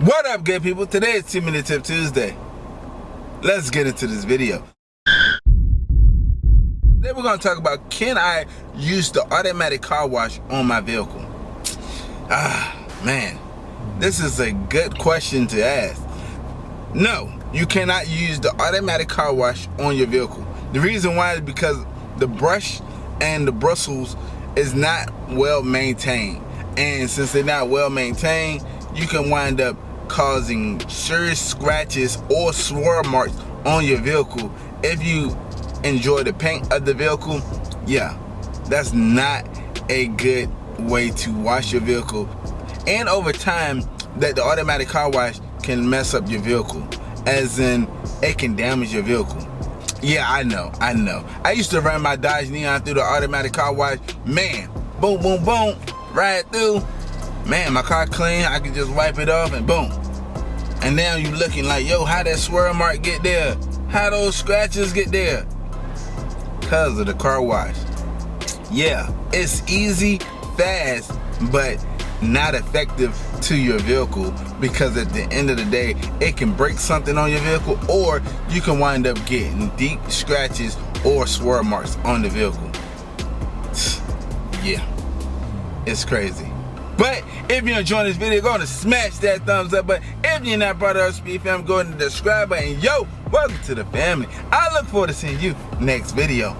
What up, good people? Today is 2-Minute Tip Tuesday. Let's get into this video. Today we're going to talk about, can I use the automatic car wash on my vehicle? Man, this is a good question to ask. No, you cannot use the automatic car wash on your vehicle. The reason why is because the brush and the bristles is not well maintained. And since they're not well maintained, you can wind up causing serious scratches or swirl marks on your vehicle. If you enjoy the paint of the vehicle, yeah, that's not a good way to wash your vehicle. And over time, that the automatic car wash can mess up your vehicle, as in it can damage your vehicle. Yeah, I know. I used to run my Dodge Neon through the automatic car wash. Man, boom, boom, boom, right through. Man, my car clean. I could just wipe it off and boom. And now you looking like, yo, how that swirl mark get there? How those scratches get there? Because of the car wash. Yeah, it's easy, fast, but not effective to your vehicle, because at the end of the day, it can break something on your vehicle, or you can wind up getting deep scratches or swirl marks on the vehicle. Yeah, it's crazy. But if you're enjoying this video, go ahead and smash that thumbs up button. If you're not part of ArtOfSpeedd fam, go ahead and subscribe button. Yo, welcome to the family. I look forward to seeing you next video.